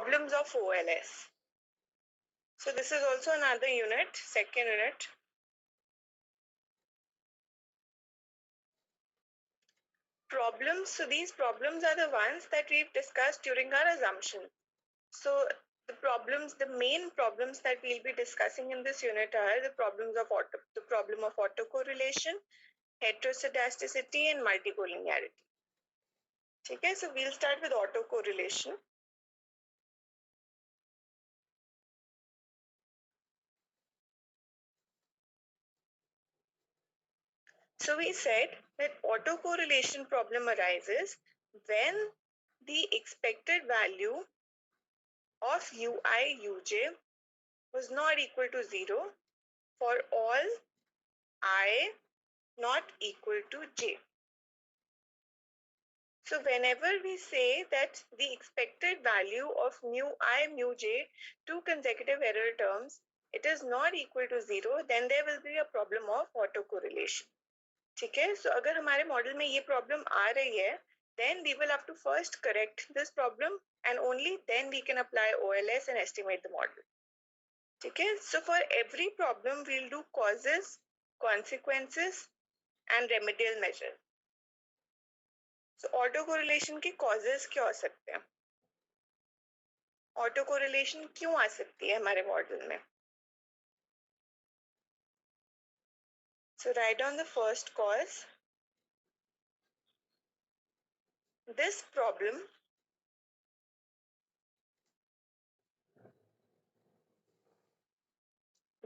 Problems of OLS. So this is also another unit, second unit. Problems. So these problems are the ones that we've discussed during our assumption. So the main problems that we'll be discussing in this unit are the problem of autocorrelation, heteroscedasticity, and multicollinearity. Okay, so we'll start with autocorrelation. So we said that autocorrelation problem arises when the expected value of ui uj was not equal to 0 for all I not equal to j. So whenever we say that the expected value of mu I mu j, two consecutive error terms, it is not equal to 0, then there will be a problem of autocorrelation. ठीक है, so अगर हमारे model में ये problem आ रही है, then we will have to first correct this problem and only then we can apply OLS and estimate the model. ठीक है, so for every problem we'll do causes, consequences and remedial measures. So autocorrelation के causes क्या हो सकते हैं? Autocorrelation क्यों आ सकती है हमारे मॉडल में? So write down the first cause. This problem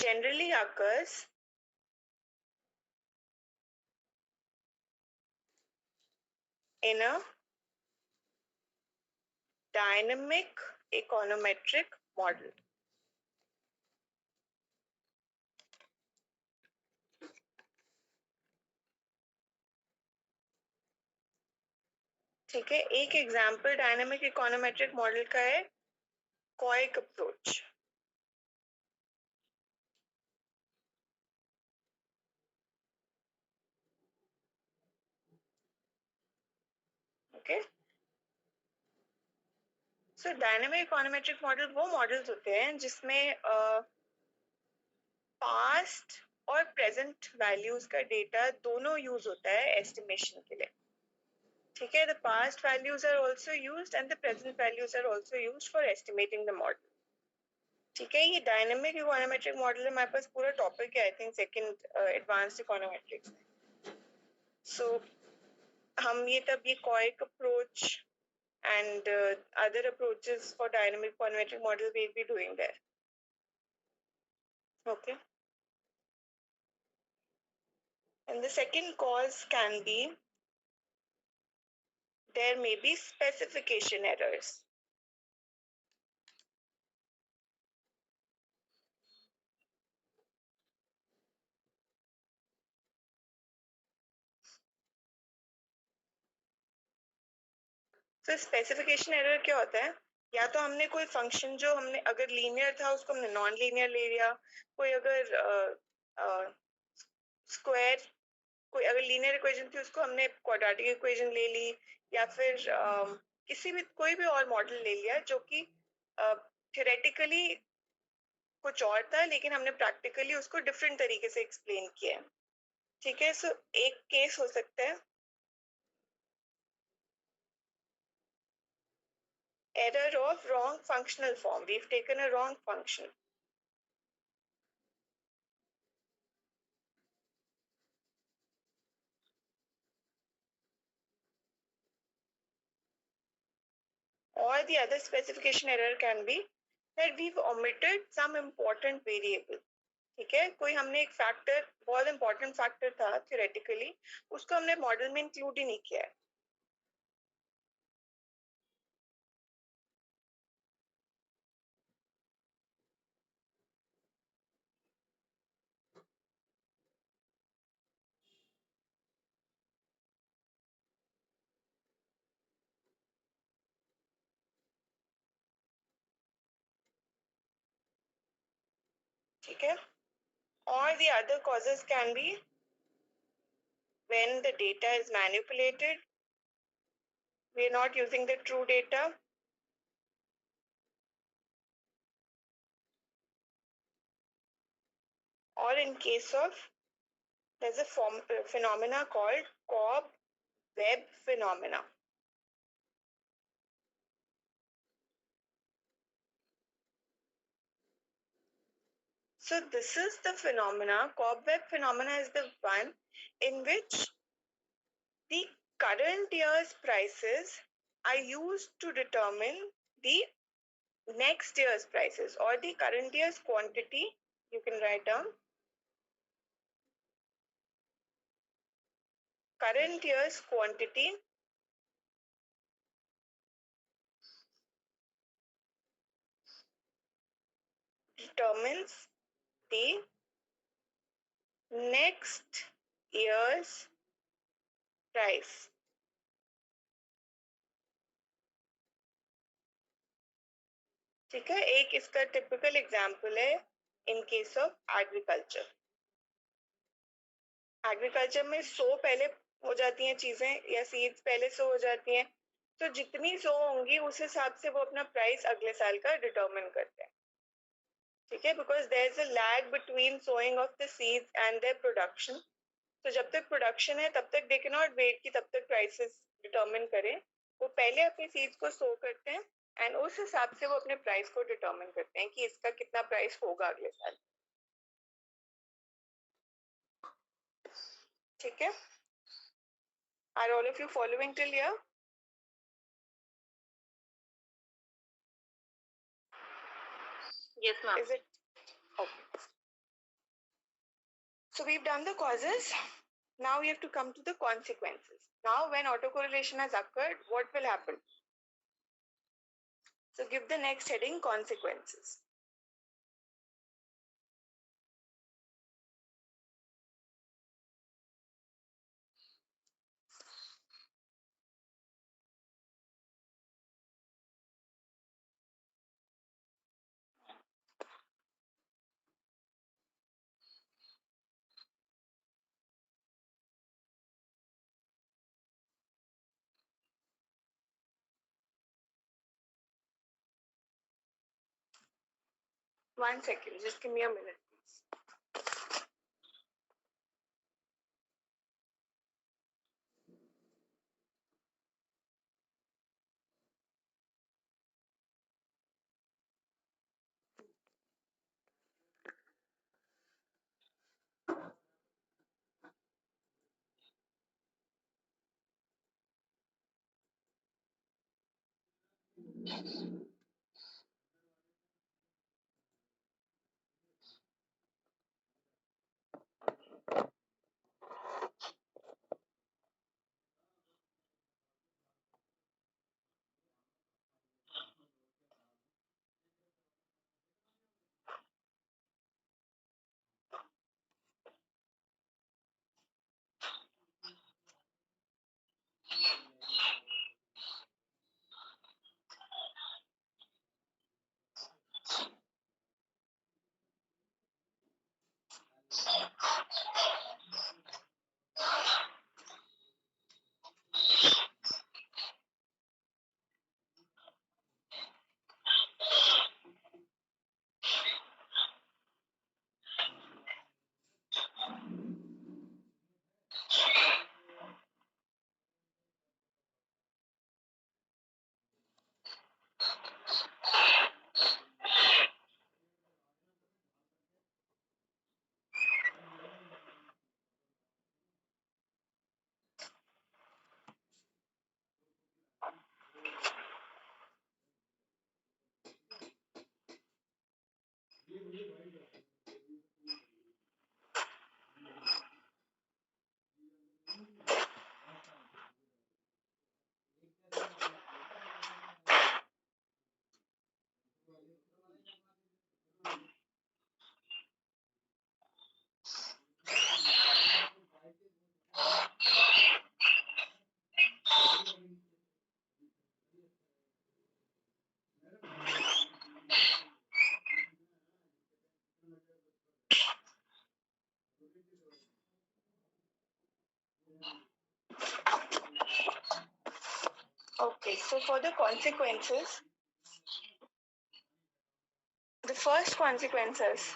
generally occurs in a dynamic econometric model. ठीक है, एक एग्जाम्पल डायनामिक इकोनोमेट्रिक मॉडल का है Koyck approach. Okay, so dynamic econometric model वो मॉडल्स होते हैं जिसमें पास्ट और प्रेजेंट वैल्यूज का डेटा दोनों यूज होता है एस्टिमेशन के लिए. ठीक है, the past values are also used and the present values are also used for estimating the model. ठीक है, ये डायनामिक इकोनोमेट्रिक मॉडल है, हमारे पास पूरा टॉपिक है I think second advanced econometrics. So हम ये Koyck approach and other approaches for dynamic econometric model we'll be doing there. Okay. And the second cause can be there may be specification errors. So specification error क्या होता है? या तो हमने कोई function जो हमने अगर लीनियर था उसको हमने नॉन लीनियर ले लिया, कोई अगर स्क्वायर कोई अगर लीनियर इक्वेशन थी उसको हमने क्वाड्रेटिक इक्वेशन ले ली, या फिर किसी भी कोई भी और मॉडल ले लिया जो कि थियोरेटिकली कुछ और था लेकिन हमने प्रैक्टिकली उसको डिफरेंट तरीके से एक्सप्लेन किया है. ठीक है, सो एक केस हो सकता है error of wrong functional form. We've taken a wrong function. Or the other specification error can be that we've omitted some important variable. ठीक है, कोई हमने एक फैक्टर बहुत इंपॉर्टेंट फैक्टर था थियोरेटिकली, उसको हमने मॉडल में इंक्लूड ही नहीं किया है. ठीक है, or the other causes can be when the data is manipulated, we are not using the true data, or in case of, there's a phenomena called Cobb-Webb phenomena. So this is the phenomena, Cobb-Webb phenomena is the one in which the current year's prices are used to determine the next year's prices, or the current year's quantity. You can write down current year's quantity determines the next year's price. ठीक है, एक इसका typical example है in case of agriculture. Agriculture में सो पहले हो जाती हैं चीजें, या सीड्स पहले सो हो जाती हैं, तो जितनी सो होंगी उस हिसाब से वो अपना प्राइस अगले साल का डिटरमिन करते हैं. ठीक है, because there is a lag between sowing of the seeds and their production. तो जब तक प्रोडक्शन है तब तक दे कैन नॉट वेट कि तब तक प्राइसेस डिटरमिन करें. वो पहले अपने सीड्स को सो करते हैं एंड उस हिसाब से वो अपने प्राइस को डिटरमिन करते हैं कि इसका कितना प्राइस होगा अगले साल. ठीक है, are all of you following till here? Yes, ma'am. Is it okay? So we've done the causes. Now we have to come to the consequences. Now when autocorrelation has occurred, what will happen? So give the next heading, consequences. One second, just give me a minute, please. Okay, so for the consequences, the first consequences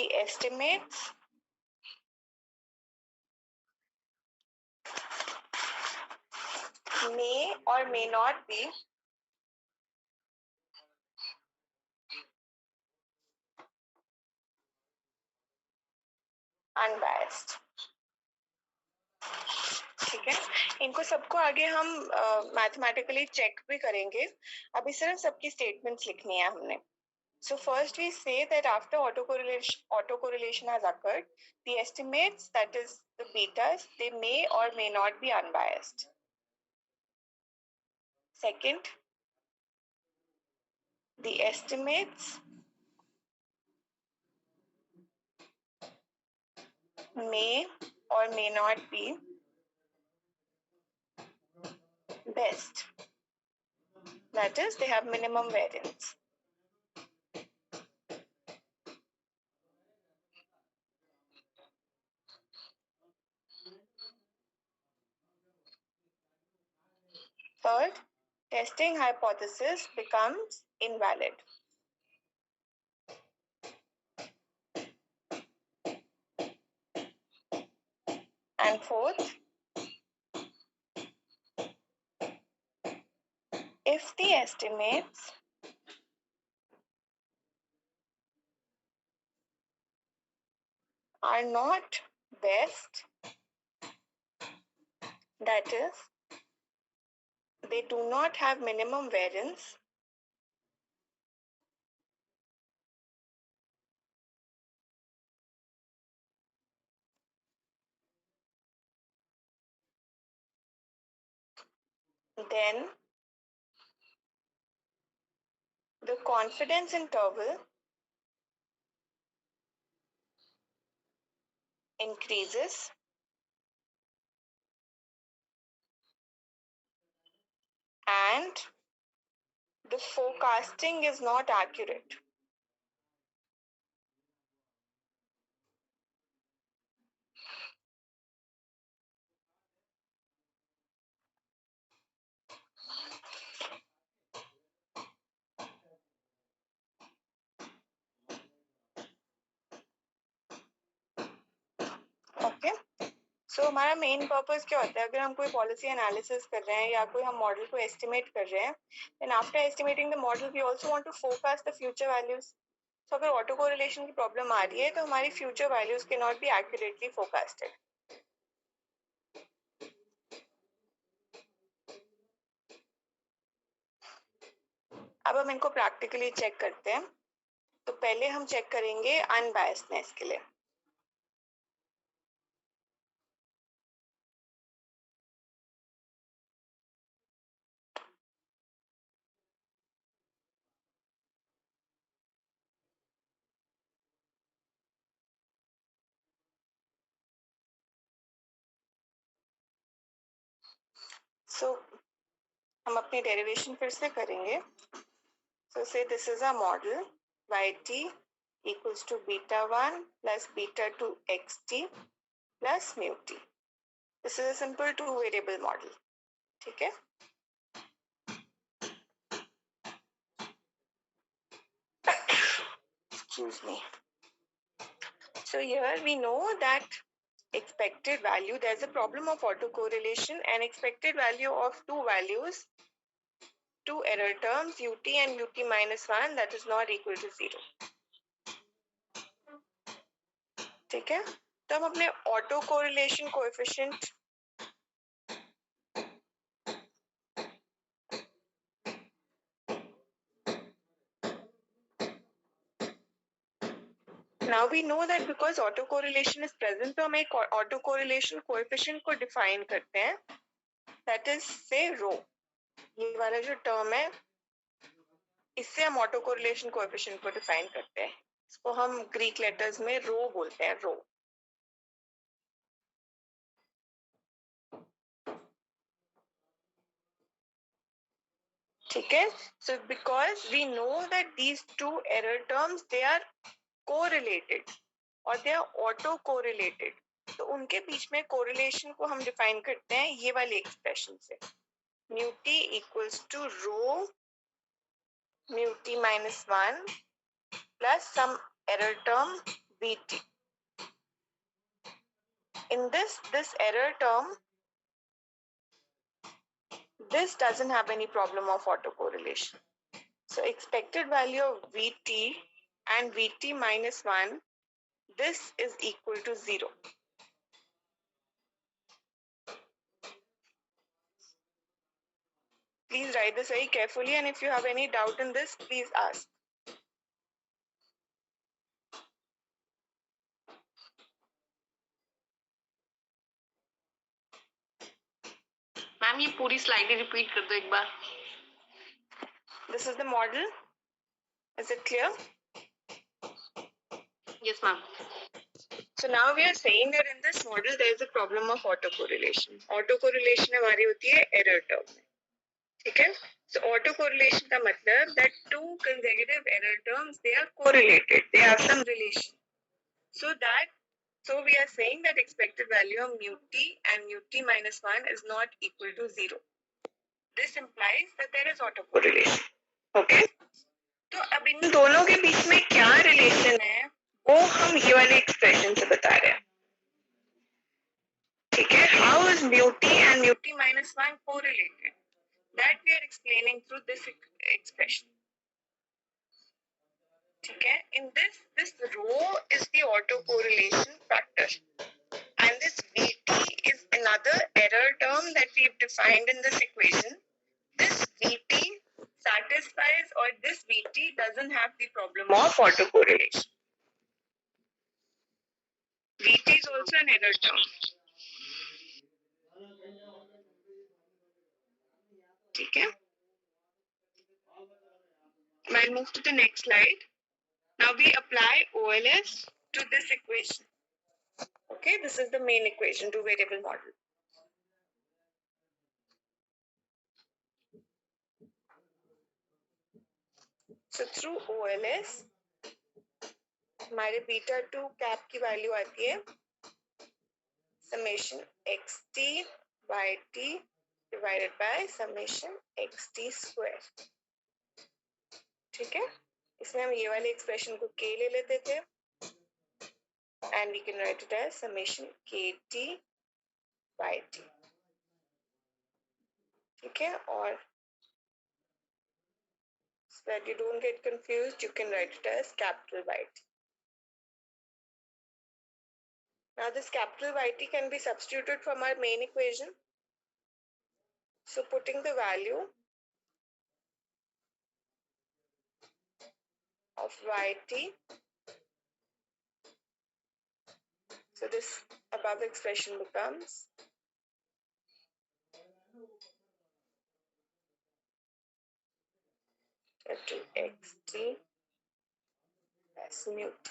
the estimates may or may not be unbiased. ठीक है, इनको सबको आगे हम mathematically check भी करेंगे. अभी सिर्फ सबकी स्टेटमेंट्स लिखनी है हमने. So first we say that after autocorrelation has occurred, the estimates, that is the betas, they may or may not be unbiased. Second, the estimates may or may not be best. That is, they have minimum variance. Third, testing hypothesis becomes invalid. And fourth, if the estimates are not best, that is, they do not have minimum variance, then the confidence interval increases and the forecasting is not accurate. Okay, so हमारा main purpose क्या होता है? अगर हम कोई policy analysis कर रहे हैं या कोई हम मॉडल को एस्टिमेट कर रहे हैं, then after estimating the model we also want to forecast the future values. So अगर ऑटो कोरिलेशन की प्रॉब्लम आ रही है तो हमारी future values can not be accurately forecasted. अब हम इनको प्रैक्टिकली चेक करते हैं. तो पहले हम चेक करेंगे अनबायस्डनेस के लिए. So हम अपनी डेरिवेशन फिर से करेंगे. So say this is a model yt equals to beta 1 plus beta 2 xt plus mu t. This is a simple two variable model. ठीक है. Excuse me. So here we know that expected value, there's a problem of autocorrelation, and expected value of two values, two error terms ut and ut minus 1, that is not equal to 0. ठीक है. तो हम अपने auto correlation coefficient now we know that because autocorrelation is present, तो हम एक autocorrelation coefficient को define करते हैं, that is say rho. ये वाला जो term है, इससे हम autocorrelation coefficient को define करते हैं. इसको हम Greek letters में rho बोलते हैं, rho. ठीक है. So because we know that these two error terms, they are correlated और they are autocorrelated, तो उनके बीच में correlation को हम define करते हैं ये वाली expression से. mu t equals to rho mu t minus 1 plus some error term Vt. In this error term, this doesn't have any problem of autocorrelation. So expected value of Vt and Vt minus 1, this is equal to 0. Please write this very carefully, and if you have any doubt in this, please ask. Ma'am ये पूरी slide repeat कर दो एक बार. This is the model. Is it clear? Yes, ma'am. So now we are saying that in this model there is a problem of autocorrelation. Autocorrelation हमारी होती है error term में. ठीक है? So autocorrelation का मतलब that two consecutive error terms, they are correlated. They have some relation. So we are saying that expected value of mu t and mu t minus 1 is not equal to 0. This implies that there is autocorrelation. Okay? तो अब इन दोनों के बीच में क्या relation है वो हम ये वाले एक्सप्रेशन से बता रहे हैं. ठीक है? How is mu t and mu t minus 1 correlated? That we are explaining through this expression. ठीक है? In this rho is the autocorrelation factor. And this Vt is another error term that we've defined in this equation. This Vt satisfies, or this Vt doesn't have the problem of autocorrelation. Vt is also an error term. Okay. I'll move to the next slide. Now we apply OLS to this equation. Okay, this is the main equation, two variable model. So through OLS, हमारे beta 2 cap की value आती है summation xt by t divided by summation xt square. ठीक है? इसमें हम ये वाले एक्सप्रेशन को k ले लेते थे and we can write it as summation kt by t. ठीक है? और so that you don't get confused, you can write it as capital YT. Now this capital YT can be substituted from our main equation. So putting the value of YT, so this above expression becomes xt as mu t.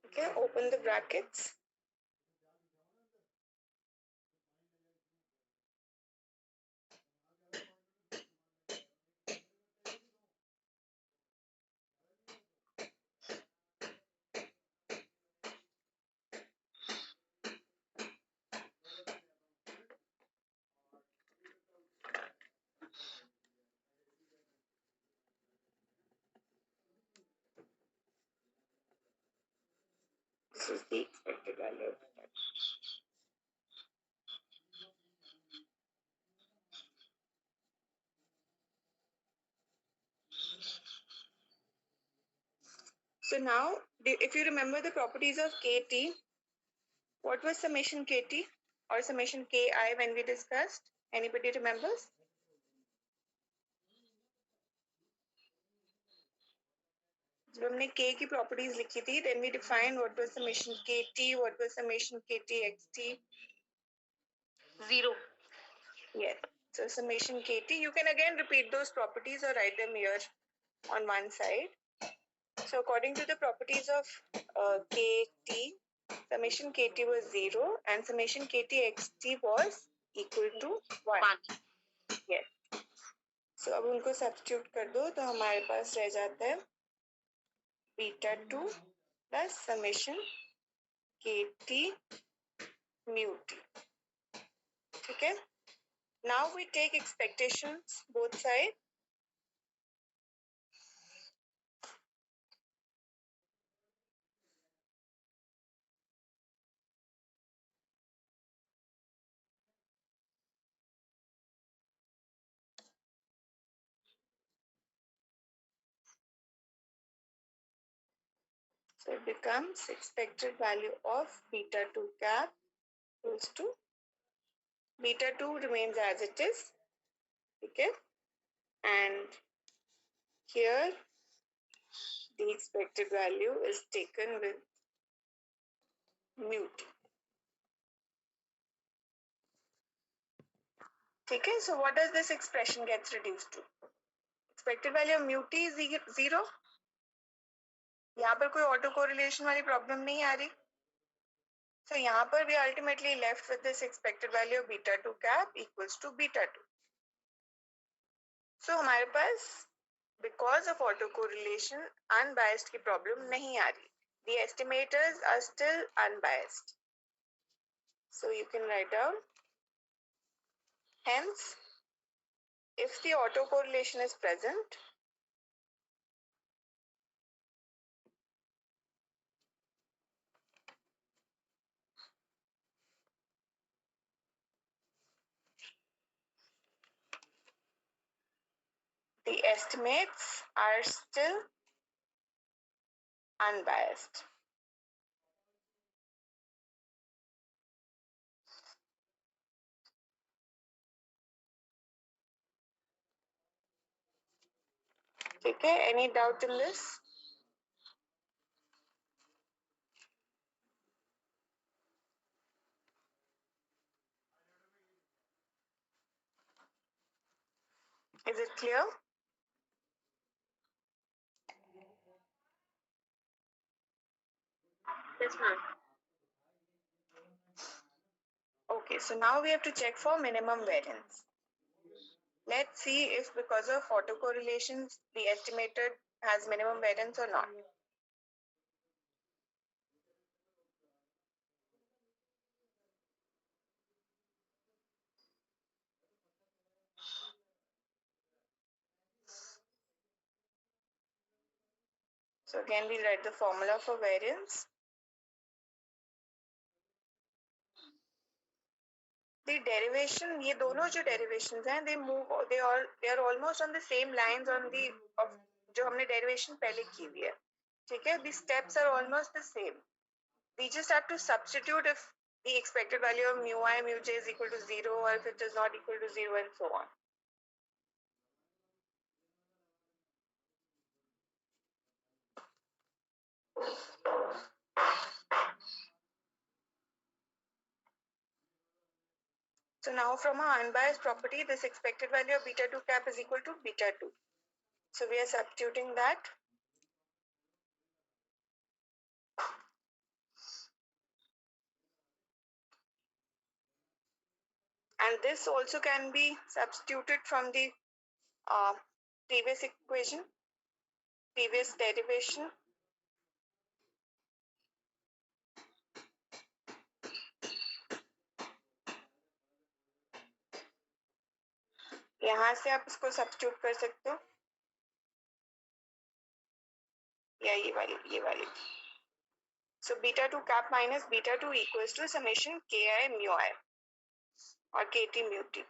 Okay, open the brackets. This is the expected value. So now, if you remember the properties of kt, what was summation kt or summation ki when we discussed? Anybody remembers? जब हमने k की properties लिखी थी, then we defined what was summation kt, what was summation kt xt. 0. Yes. So summation kt, you can again repeat those properties or write them here on one side. So according to the properties of kt, summation kt was 0 and summation kt xt was equal to 1. Yes. So अब उनको substitute कर दो तो हमारे पास रह जाता है beta 2 plus summation kt mu t. Okay. Now we take expectations both sides. So it becomes expected value of beta 2 cap equals to beta 2 remains as it is. Okay. And here the expected value is taken with mu t. Okay. So what does this expression get reduced to? Expected value of mu t is 0. यहाँ पर कोई auto correlation वाली problem नहीं आ रही. So यहाँ पर we are ultimately left with this expected value of beta 2 cap equals to beta 2. So हमारे पास because of autocorrelation unbiased की problem नहीं आ रही. The estimators are still unbiased. So you can write down, hence, if the autocorrelation is present, the estimates are still unbiased. Okay, any doubt in this? Is it clear? Yes, ma'am. Okay, so now we have to check for minimum variance. Let's see if because of autocorrelations, the estimated has minimum variance or not. So again, we'll write the formula for variance. The derivation, ये दोनों जो derivations हैं, they are almost on the same lines on the of जो हमने derivation पहले की हुई है. ठीक है? The steps are almost the same. We just have to substitute if the expected value of mu I mu j is equal to 0 or if it is not equal to 0 and so on. So now from our unbiased property, this expected value of beta 2 cap is equal to beta 2. So we are substituting that. And this also can be substituted from the previous equation, previous derivation. यहाँ से आप इसको substitute कर सकते हो या ये वाली. So beta 2 cap minus beta 2 equals to summation ki mu I or kt mu t.